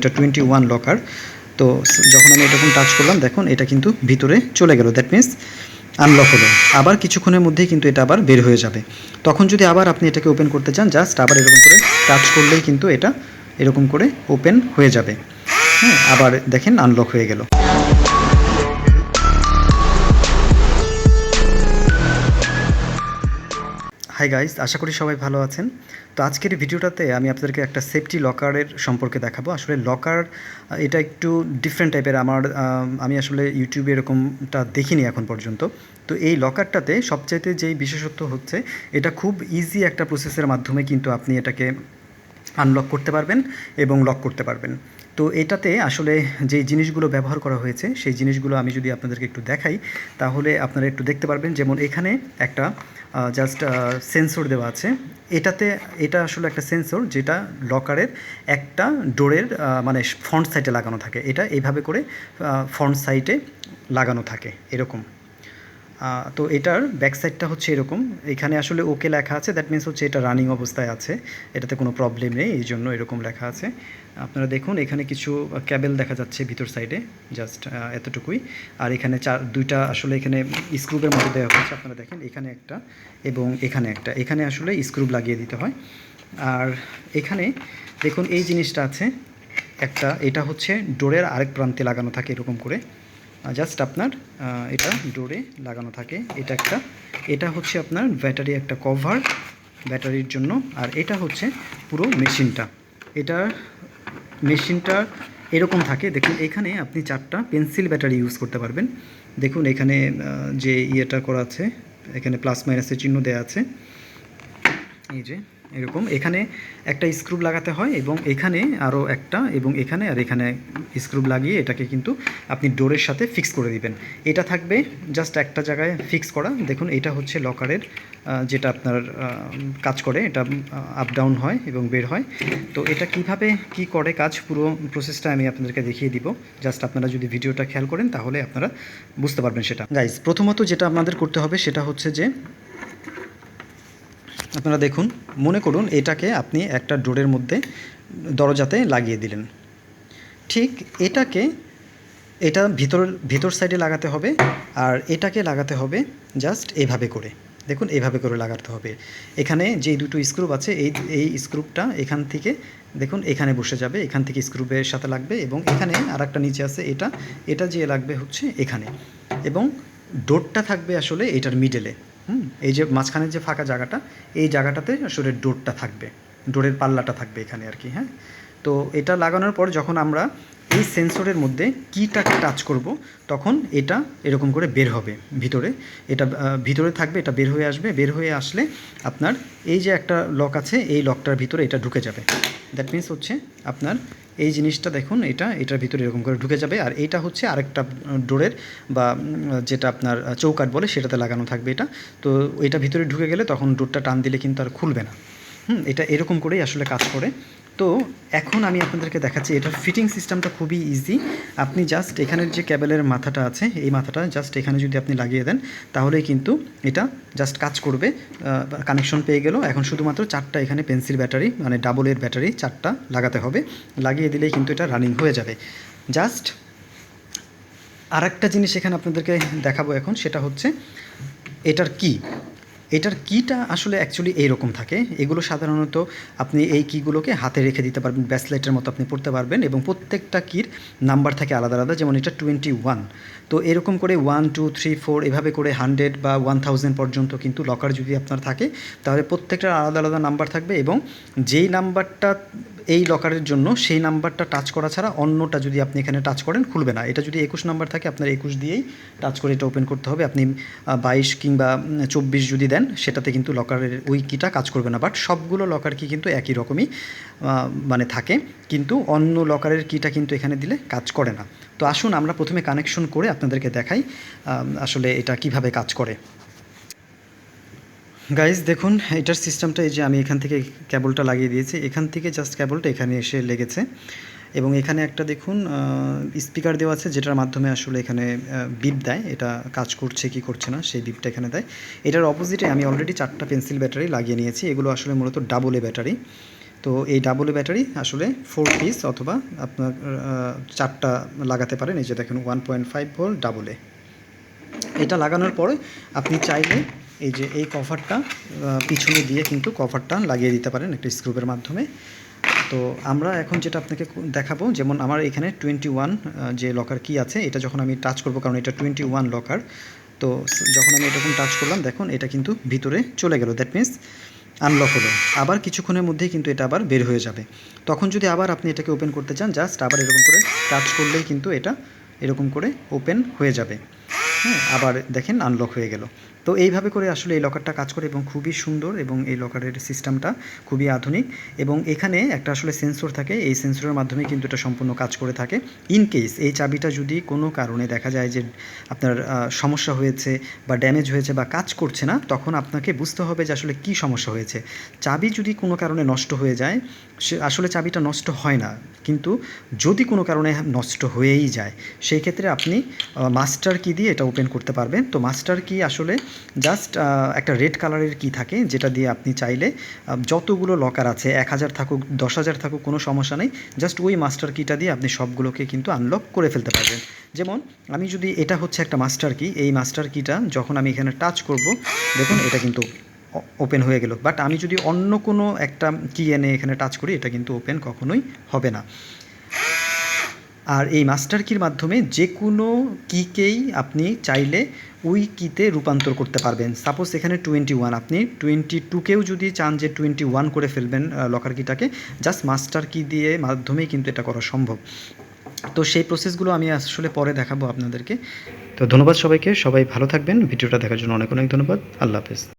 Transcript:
এটা 21 লকার। তো যখন আমি এরকম টাচ করলাম দেখুন এটা কিন্তু ভিতরে চলে গেল, দ্যাট মিনস আনলক হলো। আবার কিছুক্ষণের মধ্যেই কিন্তু এটা আবার বের হয়ে যাবে। তখন যদি আবার আপনি এটাকে ওপেন করতে চান, জাস্ট আবার এরকম করে টাচ করলেই কিন্তু এটা এরকম করে ওপেন হয়ে যাবে। হ্যাঁ, আবার দেখেন আনলক হয়ে গেল। হাই গাইস, আশা করি সবাই ভালো আছেন। তো আজকের ভিডিওটাতে আমি আপনাদেরকে একটা সেফটি লকারের সম্পর্কে দেখাবো। আসলে লকার এটা একটু ডিফারেন্ট টাইপের। আমি আসলে ইউটিউবে এরকমটা দেখিনি এখন পর্যন্ত। তো এই লকারটাতে সবচাইতে যেই বিশেষত্ব হচ্ছে, এটা খুব ইজি একটা প্রসেসের মাধ্যমে কিন্তু আপনি এটাকে আনলক করতে পারবেন এবং লক করতে পারবেন। তো এটাতে আসলে যেই জিনিসগুলো ব্যবহার করা হয়েছে সেই জিনিসগুলো আমি যদি আপনাদেরকে একটু দেখাই, তাহলে আপনারা একটু দেখতে পারবেন। যেমন এখানে একটা জাস্ট সেন্সর দেওয়া আছে। এটা আসলে একটা সেন্সর যেটা লকারের একটা ডোরের মানে ফ্রন্ট সাইডে লাগানো থাকে। এটা এইভাবে করে ফ্রন্ট সাইডে লাগানো থাকে এরকম। তো এটার ব্যাক সাইডটা হচ্ছে এরকম। এখানে আসলে ওকে লেখা আছে, দ্যাট মিনস হচ্ছে এটা রানিং অবস্থায় আছে, এটাতে কোনো প্রবলেম নেই, এই জন্য এরকম লেখা আছে। আপনারা দেখুন এখানে কিছু কেবল দেখা যাচ্ছে ভিতর সাইডে, জাস্ট এতটুকুই। আর এখানে দুইটা আসলে এখানে স্ক্রুবের মধ্যে দেওয়া হয়েছে, আপনারা দেখেন এখানে একটা এবং এখানে একটা। এখানে আসলে স্ক্রুব লাগিয়ে দিতে হয়। আর এখানে দেখুন এই জিনিসটা আছে একটা, এটা হচ্ছে ডোরের আরেক প্রান্তে লাগানো থাকে এরকম করে। জাস্ট আপনার এটা ডোরে লাগানো থাকে। এটা হচ্ছে আপনার ব্যাটারি একটা কভার ব্যাটারির জন্য। আর এটা হচ্ছে পুরো মেশিনটা এরকম থাকে। দেখুন এখানে আপনি 4টা পেন্সিল ব্যাটারি ইউজ করতে পারবেন। দেখুন এখানে যে ইয়েটা করা আছে, এখানে প্লাস মাইনাসের চিহ্ন দেওয়া আছে, এই যে এরকম। এখানে একটা স্ক্রুব লাগাতে হয় এবং এখানে আরও একটা, এবং এখানে আর এখানে স্ক্রুব লাগিয়ে এটাকে কিন্তু আপনি ডোরের সাথে ফিক্স করে দিবেন। এটা থাকবে জাস্ট একটা জায়গায় ফিক্স করা। দেখুন এটা হচ্ছে লকারের যেটা আপনার কাজ করে, এটা আপ ডাউন হয় এবং বের হয়। তো এটা কিভাবে কি করে কাজ, পুরো প্রসেসটা আমি আপনাদেরকে দেখিয়ে দিব। জাস্ট আপনারা যদি ভিডিওটা খেয়াল করেন তাহলে আপনারা বুঝতে পারবেন সেটা। গাইজ, প্রথমত যেটা আপনাদের করতে হবে সেটা হচ্ছে যে আপনারা দেখুন, মনে করুন এটাকে আপনি একটা ডোরের মধ্যে দরজাতে লাগিয়ে দিলেন। ঠিক এটা ভিতর সাইডে লাগাতে হবে, আর এটাকে লাগাতে হবে জাস্ট এভাবে করে। দেখুন এভাবে করে লাগাতে হবে। এখানে যেই দুটো স্ক্রুব আছে, এই স্ক্রুবটা এখান থেকে দেখুন এখানে বসে যাবে, এখান থেকে স্ক্রুবের সাথে লাগবে, এবং এখানে আর একটা নিচে আছে, এটা যেয়ে লাগবে হচ্ছে এখানে, এবং ডোরটা থাকবে আসলে এটার মিডলে। এই যে মাঝখানের যে ফাঁকা জায়গাটা, এই জায়গাটাতে আসলে ডোরটা থাকবে, ডোরের পাল্লাটা থাকবে এখানে আর কি। হ্যাঁ, তো এটা লাগানোর পর যখন আমরা এই সেন্সরের মধ্যে কিটাকে টাচ করব, তখন এটা এরকম করে বের হবে ভিতরে থাকবে, এটা বের হয়ে আসবে। বের হয়ে আসলে আপনার এই যে একটা লক আছে, এই লকটার ভিতরে এটা ঢুকে যাবে। দ্যাট মিনস হচ্ছে আপনার এই জিনিসটা দেখুন, এটার ভিতরে এরকম করে ঢুকে যাবে। আর এইটা হচ্ছে আরেকটা ডোরের বা যেটা আপনার চৌকাঠ বলে সেটাতে লাগানো থাকবে এটা। তো এটা ভিতরে ঢুকে গেলে তখন ডোরটা টান দিলে কিন্তু আর খুলবে না। এটা এরকম করেই আসলে কাজ করে। তো এখন আমি আপনাদেরকে দেখাচ্ছি এটার ফিটিং সিস্টেমটা খুবই ইজি। আপনি জাস্ট এখানের যে কেবলের মাথাটা আছে, এই মাথাটা জাস্ট এখানে যদি আপনি লাগিয়ে দেন, তাহলেই কিন্তু এটা জাস্ট কাজ করবে। কানেকশন পেয়ে গেল। এখন শুধুমাত্র 4টা এখানে পেন্সিল ব্যাটারি, মানে ডাবলের ব্যাটারি 4টা লাগাতে হবে। লাগিয়ে দিলেই কিন্তু এটা রানিং হয়ে যাবে। জাস্ট আরেকটা জিনিস এখানে আপনাদেরকে দেখাবো এখন, সেটা হচ্ছে এটার কিটা আসলে অ্যাকচুয়ালি এইরকম থাকে। এগুলো সাধারণত আপনি এই কিগুলোকে হাতে রেখে দিতে পারবেন, ব্রেসলেটের মতো আপনি পড়তে পারবেন, এবং প্রত্যেকটা কির নাম্বার থাকে আলাদা আলাদা। যেমন এটা 21। তো এরকম করে 1 2 3 4 এভাবে করে 100 বা 1000 পর্যন্ত কিন্তু লকার যদি আপনার থাকে, তাহলে প্রত্যেকটার আলাদা আলাদা নাম্বার থাকবে, এবং যেই নাম্বারটা এই লকারের জন্য সেই নাম্বারটা টাচ করা ছাড়া অন্যটা যদি আপনি এখানে টাচ করেন খুলবে না। এটা যদি 21 নাম্বার থাকে, আপনার 21 দিয়েই টাচ করে এটা ওপেন করতে হবে। আপনি 22 কিংবা 24 যদি দেন, সেটাতে কিন্তু লকারের ওই কিটা কাজ করবে না। বাট সবগুলো লকার কি কিন্তু একই রকমই মানে থাকে, কিন্তু অন্য লকারের কিটা কিন্তু এখানে দিলে কাজ করে না। তো আসুন আমরা প্রথমে কানেকশন করে আপনাদেরকে দেখাই আসলে এটা কিভাবে কাজ করে। গাইজ দেখুন এটার সিস্টেমটা, এই যে আমি এখান থেকে কেবলটা লাগিয়ে দিয়েছি, এখান থেকে জাস্ট কেবলটা এখানে এসে লেগেছে, এবং এখানে একটা দেখুন স্পিকার দেওয়া আছে, যেটার মাধ্যমে আসলে এখানে বিপ দেয়, এটা কাজ করছে কি করছে না সেই বিপটা এখানে দেয়। এটার অপোজিটে আমি অলরেডি 4টা পেন্সিল ব্যাটারি লাগিয়ে নিয়েছি। এগুলো আসলে মূলত ডাবল এ ব্যাটারি। তো এই ডাবল ব্যাটারি আসলে 4 পিস অথবা আপনার 4টা লাগাতে পারেন। এই যে দেখেন 1.5 ভোল্ট ডাবল এ। এটা লাগানোর পরে আপনি চাইলে এই যে এই কভারটা পিছনে দিয়ে কিন্তু কভারটা লাগিয়ে দিতে পারেন একটা স্ক্রুপের মাধ্যমে। তো আমরা এখন যেটা আপনাকে দেখাবো, যেমন আমার এখানে 21 যে লকার কি আছে, এটা যখন আমি টাচ করব, কারণ এটা 21 লকার, তো যখন আমি এরকম টাচ করলাম দেখুন এটা কিন্তু ভিতরে চলে গেল, দ্যাট মিন্স আনলক হলো। আবার কিছুক্ষণের মধ্যেই কিন্তু এটা আবার বের হয়ে যাবে। তখন যদি আবার আপনি এটাকে ওপেন করতে চান, জাস্ট আবার এরকম করে টাচ করলেই কিন্তু এটা এরকম করে ওপেন হয়ে যাবে। হ্যাঁ, আবার দেখেন আনলক হয়ে গেল। তো এইভাবে করে আসলে এই লকারটা কাজ করে এবং খুবই সুন্দর, এবং এই লকারের সিস্টেমটা খুবই আধুনিক, এবং এখানে একটা আসলে সেন্সর থাকে, এই সেন্সরের মাধ্যমে কিন্তু এটা সম্পূর্ণ কাজ করে থাকে। ইন কেস এই চাবিটা যদি কোনো কারণে দেখা যায় যে আপনার সমস্যা হয়েছে বা ড্যামেজ হয়েছে বা কাজ করছে না, তখন আপনাকে বুঝতে হবে যে আসলে কী সমস্যা হয়েছে। চাবি যদি কোনো কারণে নষ্ট হয়ে যায়, সে আসলে চাবিটা নষ্ট হয় না, কিন্তু যদি কোনো কারণে নষ্ট হয়েই যায়, সেই ক্ষেত্রে আপনি মাস্টার কি দিয়ে এটা ওপেন করতে পারবেন। তো মাস্টার কি আসলে জাস্ট একটা রেড কালারের কি থাকে, যেটা দিয়ে আপনি চাইলে যতগুলো লকার আছে, 1000 থাকুক 10,000 থাকুক কোনো সমস্যা নেই, জাস্ট ওই মাস্টার কিটা দিয়ে আপনি সবগুলোকে কিন্তু আনলক করে ফেলতে পারবেন। যেমন আমি যদি, এটা হচ্ছে একটা মাস্টার কি, এই মাস্টার কিটা যখন আমি এখানে টাচ করব, দেখুন এটা কিন্তু ওপেন হয়ে গেল। বাট আমি যদি অন্য কোনো একটা কি এনে এখানে টাচ করি, এটা কিন্তু ওপেন কখনোই হবে না। আর এই মাস্টার কির মাধ্যমে যে কোনো কিকেই আপনি চাইলে ওই কিতে রূপান্তর করতে পারবেন। সাপোজ এখানে 21, আপনি 22কেও যদি চান যে 21 করে ফেলবেন লকার কিটাকে, জাস্ট মাস্টার কি দিয়ে মাধ্যমেই কিন্তু এটা করা সম্ভব। তো সেই প্রসেসগুলো আমি আসলে পরে দেখাবো আপনাদেরকে। তো ধন্যবাদ সবাইকে, সবাই ভালো থাকবেন। ভিডিওটা দেখার জন্য অনেক অনেক ধন্যবাদ। আল্লাহ হাফেজ।